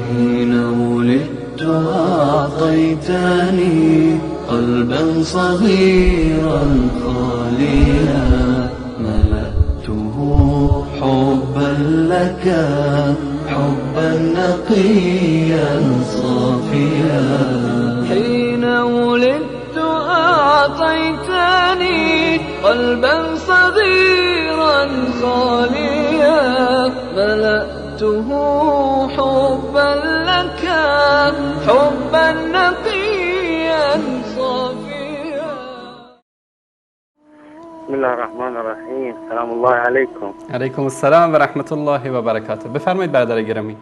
حين ولدت أعطيتني قلبا صغيرا خاليا ملأته حبا لك حبا نقيا صافيا. حين ولدت أعطيتني قلبا صغيرا خاليا ملأته حبا لك حبا نقيا صافيا. بسم الله الرحمن الرحیم. سلام الله علیکم. علیکم السلام و رحمت الله و برکاته. بفرمایید برادر گرامی.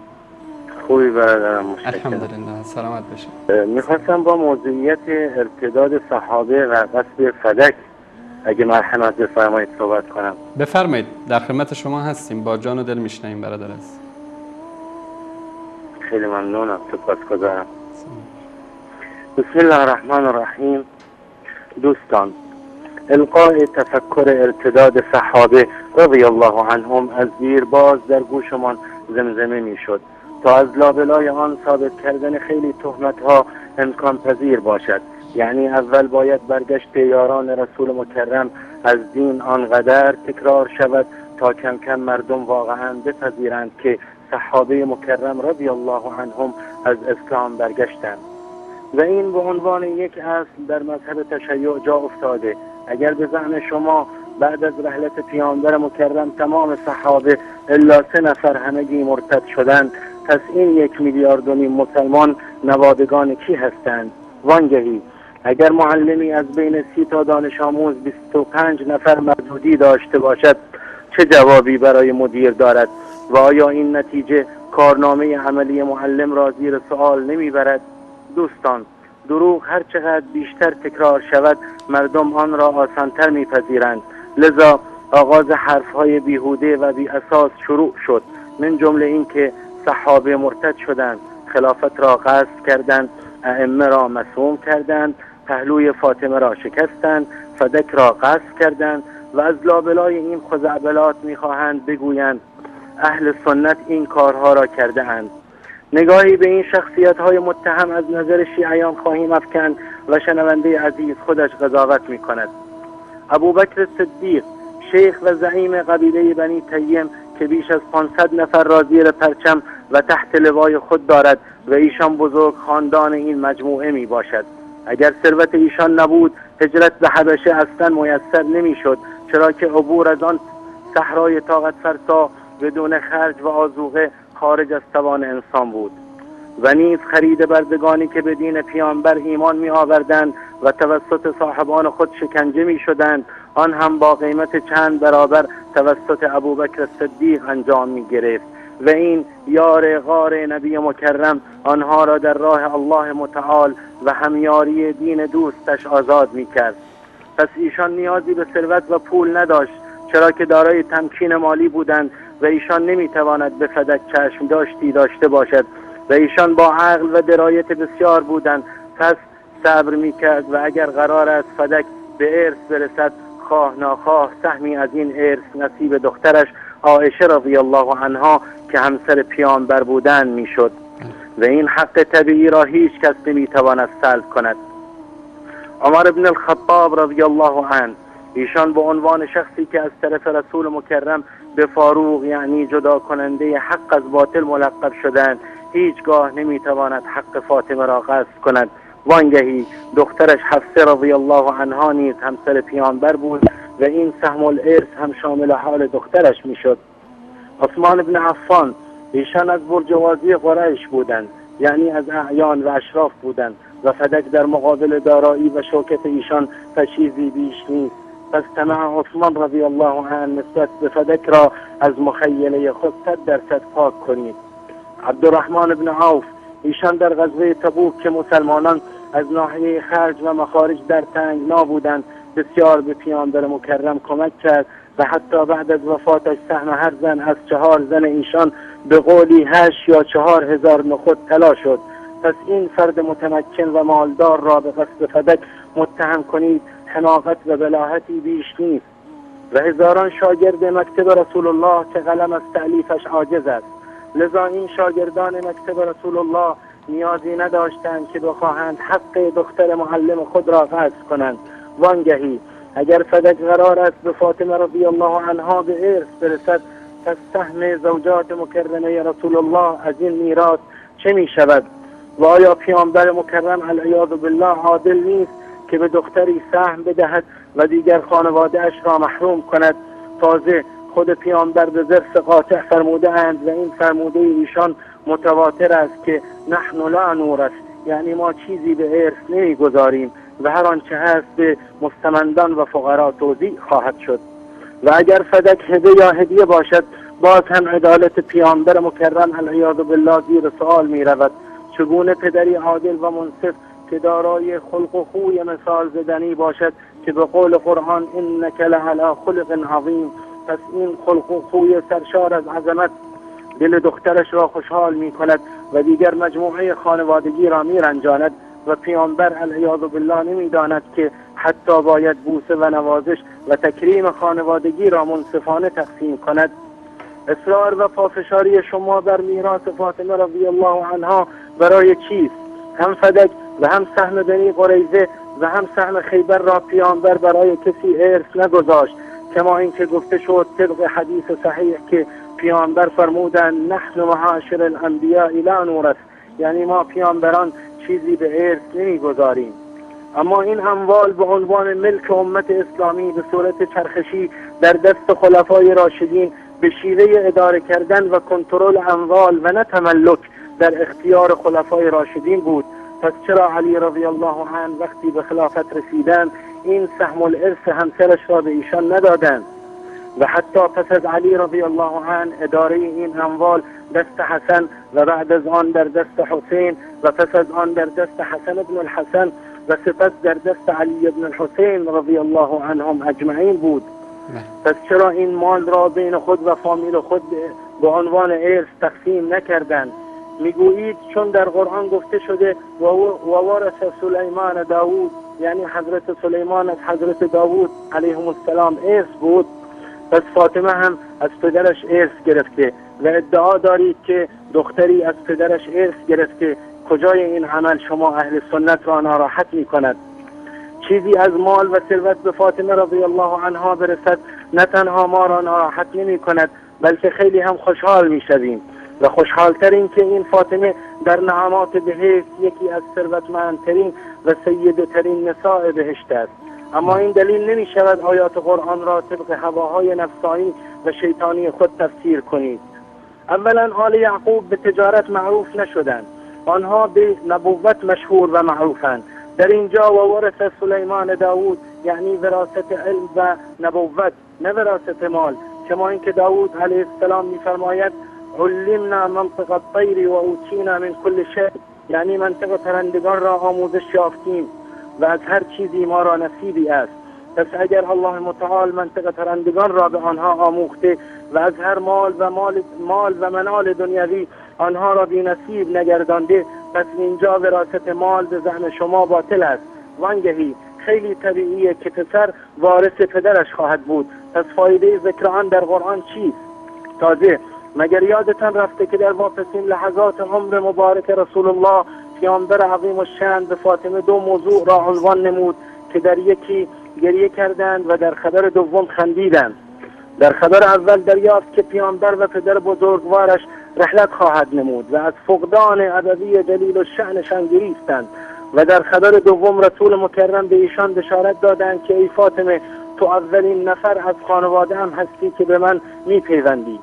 خوبی برادرم؟ متشکرم. الحمدلله. سلامت باشید. میخواستم با موضوعیت ارتداد صحابه و قصد فدک اگه مرحمت بفرمایید صحبت کنم. بفرمایید، در خدمت شما هستیم، با جان و دل میشنویم برادر عزیز. خیلی ممنونم، سپاسگزارم. بسم الله الرحمن الرحیم. دوستان، القاء تفکر ارتداد صحابه رضی الله عنهم از دیرباز در گوشمان زمزمه میشد تا از لابلای آن ثابت کردن خیلی تهمت‌ها امکان پذیر باشد. یعنی اول باید برگشت یاران رسول مکرم از دین آنقدر تکرار شود تا کم کم مردم واقعا بپذیرند که صحابه مکرم رضی الله عنهم از اسلام برگشتند. و این به عنوان یک اصل در مذهب تشیع جا افتاده. اگر به ذهن شما بعد از رحلت پیامبر مکرم تمام صحابه الا 3 نفر همگی مرتد شدند، پس این 1.5 میلیارد مسلمان نوادگان کی هستند؟ وانگهی اگر معلمی از بین 30 تا دانش آموز 25 نفر مردودی داشته باشد، چه جوابی برای مدیر دارد؟ و آیا این نتیجه کارنامه عملی معلم را زیر سوال نمیبرد؟ دوستان، دروغ هر چقدر بیشتر تکرار شود مردم آن را آسانتر میپذیرند. لذا آغاز حرفهای بیهوده و بی اساس شروع شد، من جمله این که صحابه مرتد شدند، خلافت را غصب کردند، ائمه را مسموم کردند، پهلوی فاطمه را شکستند، فدک را غصب کردند و از لابلای این خزعبلات میخواهند بگویند اهل سنت این کارها را کرده اند. نگاهی به این شخصیت‌های متهم از نظر شیعیان خواهیم افکند و شنونده عزیز خودش قضاوت می‌کند. ابوبکر صدیق، شیخ و زعیم قبیله بنی تیم که بیش از 500 نفر را زیر پرچم و تحت لوای خود دارد و ایشان بزرگ خاندان این مجموعه می باشد. اگر ثروت ایشان نبود هجرت به حبشه اصلا میسر نمی‌شد، چرا که عبور از آن صحرای طاقت فرسا بدون خرج و آذوقه خارج از توان انسان بود. و نیز خرید بردگانی که به دین پیامبر ایمان می آوردند و توسط صاحبان خود شکنجه می شدند، آن هم با قیمت چند برابر توسط ابوبکر صدیق انجام می گرفت. و این یار غار نبی مکرم آنها را در راه الله متعال و همیاری دین دوستش آزاد می کرد. پس ایشان نیازی به ثروت و پول نداشت، چرا که دارای تمکین مالی بودند و ایشان نمیتواند به فدک چشم داشته باشد و ایشان با عقل و درایت بسیار بودند. پس صبر میکرد و اگر قرار است فدک به ارث برسد، خواه ناخواه سهمی از این ارث نصیب دخترش عایشه رضی الله عنها که همسر پیامبر بودند میشد و این حق طبیعی را هیچ کس نمیتواند سلب کند. عمر بن الخطاب رضی الله عنه، ایشان به عنوان شخصی که از طرف رسول مکرم به فاروق یعنی جدا کننده حق از باطل ملقب شدند، هیچگاه نمیتواند حق فاطمه را غصب کند. وانگهی دخترش حفصه رضی الله عنها نیز همسر پیامبر بود و این سهم الارث هم شامل حال دخترش میشد. عثمان بن عفان، ایشان از برجوازی قریش بودند، یعنی از اعیان و اشراف بودند و فدک در مقابل دارایی و شوکت ایشان چیزی بیش نیست. پس طمع عثمان رضی الله عنه نسبت به فدک را از مخیله خود 100% پاک کنید. عبدالرحمن بن عوف، ایشان در غزوه تبوک که مسلمانان از ناحیه خرج و مخارج در تنگنا بودند، بسیار به پیامبر مکرم کمک کرد و حتی بعد از وفاتش سهم هر زن از 4 زن ایشان به قولی 8 یا 4000 نخود طلا شد. پس این فرد متمکن و مالدار را به قصد فدک متهم کنید حماقت و بلاهتی بیش نیست. و هزاران شاگرد مکتب رسول الله که قلم از تألیفش عاجز است لذا این شاگردان مکتب رسول الله نیازی نداشتند که بخواهند حق دختر معلم خود را غصب کنند. وانگهی اگر فدک قرار است به فاطمه رضی الله عنها به ارث برسد، پس سهم زوجات مکرمه رسول الله از این میراث چه می شود؟ و آیا پیامبر مکرم علیه بالله عادل نیست که به دختری سهم بدهد و دیگر خانواده اش را محروم کند؟ تازه خود پیامبر به ضرس قاطع فرموده اند و این فرموده ایشان متواتر است که نحن لا نورث، یعنی ما چیزی به ارث نمیگذاریم و هر آنچه هست به مستمندان و فقرا توزیع خواهد شد. و اگر فدک هبه یا هدیه باشد، باز هم عدالت پیامبر مکرم علیه بالله زیر سوال می رود. چگونه پدری عادل و منصف که دارای خلق و خوی مثال زدنی باشد که به قول قرآن انک لعلی خلق عظیم، پس این خلق و خوی سرشار از عظمت دل دخترش را خوشحال می کند و دیگر مجموعه خانوادگی را می رنجاند و پیامبر علیه بالله نمی داند که حتی باید بوسه و نوازش و تکریم خانوادگی را منصفانه تقسیم کند. اصرار و پافشاری شما بر میراث فاطمه رضی الله عنها برای چیست؟ هم فدک و هم سهم بنی قریظه و هم سهم خیبر را پیامبر برای کسی ارث نگذاشت، کما اینکه گفته شد طبق حدیث صحیح که پیامبر فرمودند نحن معاشر الانبیاء لا نورث، یعنی ما پیامبران چیزی به ارث نمیگذاریم. اما این اموال به عنوان ملک امت اسلامی به صورت چرخشی در دست خلفای راشدین به شیوه اداره کردن و کنترل اموال و نه تملک در اختیار خلفای راشدین بود. پس چرا علی رضی الله عنه وقتی به خلافت رسیدند این سهم الارث همسرش را به ایشان ندادند؟ و حتی پس از علی رضی الله عنه اداره این اموال دست حسن و بعد از آن در دست حسین و پس از آن در دست حسن ابن الحسن و سپس در دست علی ابن الحسین رضی الله عنهم اجمعین بود. پس چرا این مال را بین خود و فامیل خود به عنوان ارث تقسیم نکردند؟ میگویید چون در قرآن گفته شده و وارث سلیمان داوود، یعنی حضرت سلیمان از حضرت داوود علیهم السلام ارث بود، پس فاطمه هم از پدرش ارث گرفته و ادعا دارید که دختری از پدرش ارث گرفته. کجای این عمل شما اهل سنت را ناراحت می کند؟ چیزی از مال و ثروت به فاطمه رضی الله عنها برسد نه تنها ما را ناراحت نمی کند بلکه خیلی هم خوشحال می شویم و خوشحالتر این که این فاطمه در نعمات بهشت یکی از ثروتمندترین و سیدترین نساء بهشت است. اما این دلیل نمی شود آیات قرآن را طبق هواهای نفسانی و شیطانی خود تفسیر کنید. اولا آل یعقوب به تجارت معروف نشدند، آنها به نبوت مشهور و معروفند. در اینجا و ورث سلیمان داوود یعنی وراثت علم و نبوت نه وراثت مال، کما اینکه داوود علیه السلام می‌فرماید علمنا منطق الطیر و اوتینا من کل شیء، یعنی منطق پرندگان را آموزش یافتیم و از هر چیزی ما را نصیبی است. پس اگر الله متعال منطق پرندگان را به آنها آموخته و از هر مال و منال دنیوی آنها را بی نصیب نگردانده، پس اینجا وراثت مال به زعم شما باطل است. وانگهی خیلی طبیعیه که پسر وارث پدرش خواهد بود، پس فایده ذکر آن در قرآن چیست؟ تازه مگر یادتان رفته که در واپسین لحظات عمر مبارک رسول الله پیامبر عظیم الشأن به فاطمه دو موضوع را عنوان نمود که در یکی گریه کردند و در خبر دوم خندیدند. در خبر اول دریافت که پیامبر و پدر بزرگوارش رحلت خواهد نمود و از فقدان ابدی جلیل الشأنشان گریستند و در خبر دوم رسول مکرم به ایشان بشارت دادند که ای فاطمه تو اولین نفر از خانواده هم هستی که به من میپیوندی.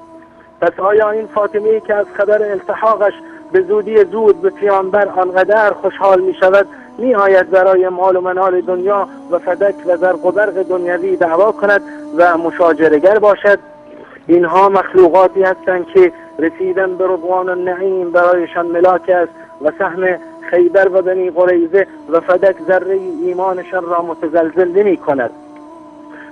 پس آیا این فاطمه که از خبر التحاقش به زودی زود به پیامبر آنقدر خوشحال می شود می آید برای مال و منال دنیا و فدک و زرق و برق دنیوی دعوا کند و مشاجرگر باشد؟ اینها مخلوقاتی هستند که رسیدن به رضوان النعیم برایشان ملاک است و سهم خیبر و بنی قریظه و فدک ذره ایمانشان را متزلزل نمی کند.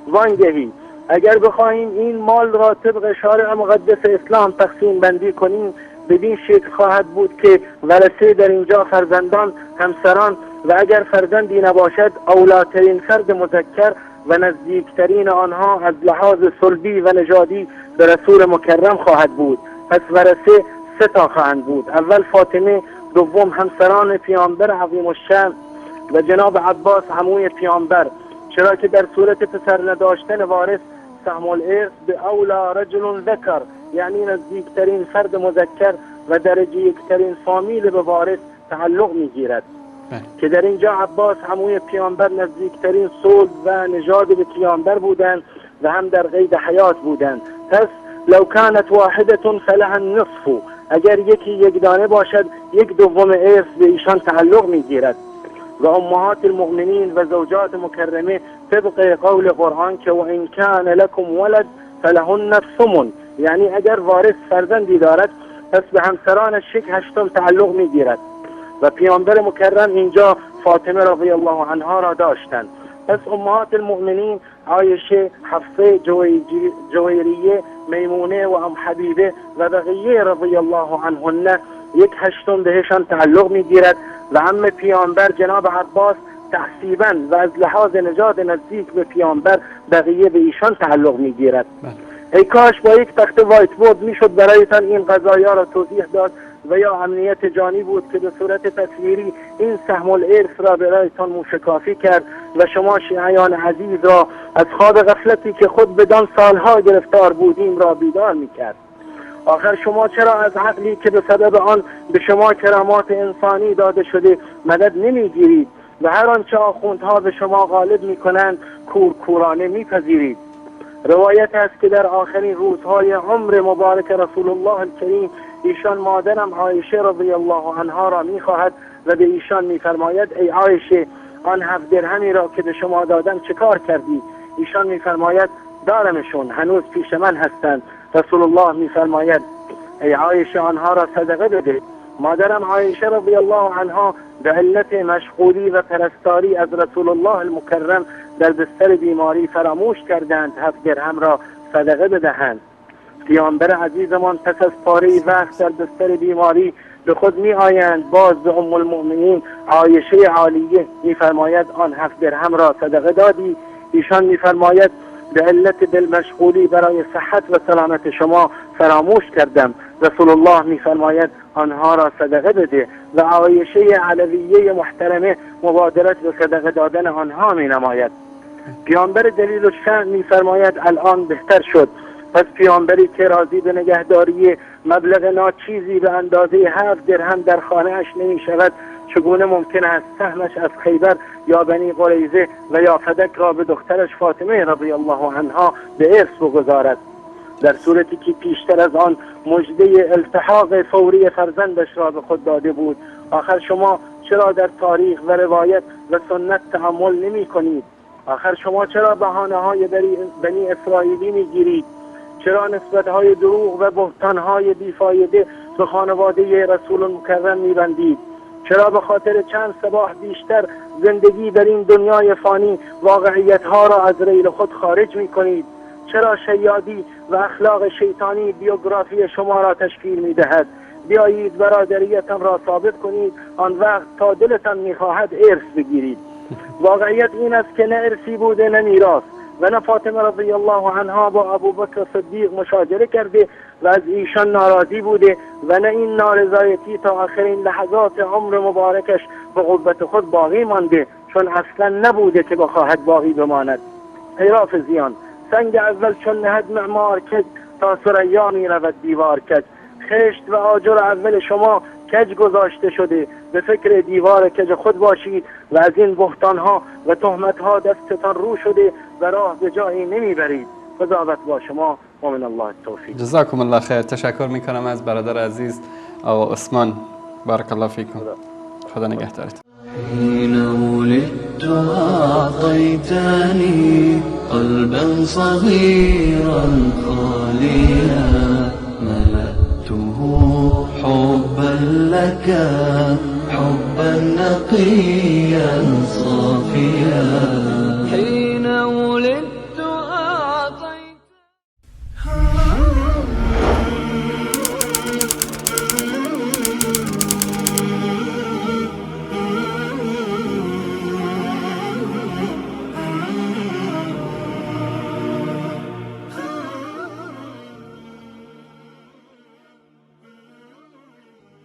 وانگهی اگر بخواهیم این مال را طبق شارع مقدس اسلام تقسیم بندی کنیم بدین شکل خواهد بود که ورثه در اینجا فرزندان، همسران و اگر فرزندی نباشد اولاترین فرد مذکر و نزدیکترین آنها از لحاظ صلبی و نژادی به رسول مکرم خواهد بود. پس ورثه سه تا خواهند بود. اول فاطمه، دوم همسران پیامبر عظیم الشأن و جناب عباس عموی پیامبر، چرا که در صورت پسر نداشتن وارث سهم الارث به اولا رجل ذکر، یعنی نزدیکترین فرد مذکر و درجه یکترین فامیل به وارث تعلق میگیرد که در اینجا عباس عموی پیامبر نزدیکترین صلب و نژاد به پیامبر بودند و هم در قید حیات بودند. پس لو کانت واحدة فلها النصف، اگر یکی یک دانه باشد یک دوم ارث به ایشان تعلق میگیرد. و امهات المؤمنین و زوجات مکرمه طبق قول قرآن که و این کان لکم ولد فلهن الثمن، یعنی اگر وارث فرزندی دارد پس به همسرانش 1/8 تعلق میگیرد. و پیامبر مکرم اینجا فاطمه رضی الله عنها را داشتند. پس امهات المؤمنین عایشه، حفصه، جویریه، میمونه و ام حبیبه و بقیه رضی الله عنهن 1/8 بهشان تعلق میگیرد و عم پیامبر جناب عباس تحصیبا و از لحاظ نژاد نزدیک به پیامبر بقیه به ایشان تعلق میگیرد. ای کاش با یک تخته وایت بورد میشد برایتان این قضایا را توضیح داد و یا امنیت جانی بود که به صورت تصویری این سهم الارث را برایتان موشکافی کرد و شما شیعیان عزیز را از خواب غفلتی که خود بدان سالها گرفتار بودیم را بیدار میکرد. آخر شما چرا از عقلی که به سبب آن به شما کرامات انسانی داده شده مدد نمیگیرید و هر آنچه آخوندها به شما غالب میکنند کورکورانه میپذیرید؟ روایت است که در آخرین روزهای عمر مبارک رسول الله الکریم ایشان مادرم عایشه رضی الله عنها را میخواهد و به ایشان میفرماید ای عایشه، آن 7 درهمی را که به شما دادم چه کار کردی؟ ایشان میفرماید دارمشون، هنوز پیش من هستند. رسول الله میفرماید ای عایشه آنها را صدقه بده. مادرم عایشه رضی الله عنها به علت مشغولی و پرستاری از رسول الله المکرم در بستر بیماری فراموش کردند 7 درهم را صدقه بدهند. پیامبر عزیزمان پس از پاره وقت در بستر بیماری به خود می آیند، باز به ام المؤمنین عایشه عالیه میفرماید آن 7 درهم را صدقه دادی؟ ایشان میفرماید به علت دل مشغولی برای صحت و سلامت شما فراموش کردم. رسول الله میفرماید آنها را صدقه بده و عایشه علویه محترمه مبادرت به صدقه دادن آنها می نماید. پیامبر دلیل الشأن میفرماید الان بهتر شد. پس پیامبری که راضی به نگهداری مبلغ ناچیزی به اندازه 7 درهم در خانه اش نمی شود، چگونه ممکن است سهمش از خیبر یا بنی قریظه و یا فدک را به دخترش فاطمه رضی الله عنها به ارث بگذارد، در صورتی که پیشتر از آن مژده التحاق فوری فرزندش را به خود داده بود؟ آخر شما چرا در تاریخ و روایت و سنت تأمل نمی کنید؟ آخر شما چرا بهانه‌های بنی اسرائیلی می گیرید؟ چرا نسبت‌های دروغ و بهتان‌های بیفایده به خانواده رسول مکرم می بندید؟ چرا به خاطر چند صباح بیشتر زندگی در این دنیای فانی واقعیت‌ها را از ریل خود خارج می کنید؟ چرا شیادی و اخلاق شیطانی بیوگرافی شما را تشکیل می دهد؟ بیایید برادریتان را ثابت کنید، آن وقت تا دلتان می خواهد ارث بگیرید. واقعیت این است که نه ارثی بوده نه میراث و نه فاطمه رضی الله عنها با ابوبکر صدیق مشاجره کرده و از ایشان ناراضی بوده و نه این نارضایتی تا آخرین لحظات عمر مبارکش به قوت خود باقی مانده، چون اصلا نبوده که بخواهد باقی بماند. ای رافضیان، سنگ اول چون نهد معمار کج، تا ثریا می رود دیوار کج. خشت و آجر اول شما کج گذاشته شده، به فکر دیوار کج خود باشید و از این بهتانها و تهمتها دستتان رو شده و راه به جایی نمیبرید. قضاوت با شما و من الله التوفیق. جزاکم الله خیر. تشکر میکنم از برادر عزیز آقا عثمان. بارک الله فیکم. خدا نگهدارت. حين ولدت أعطيتني قلبا صغيرا خاليا ملأته حبا لك حبا نقيا صافيا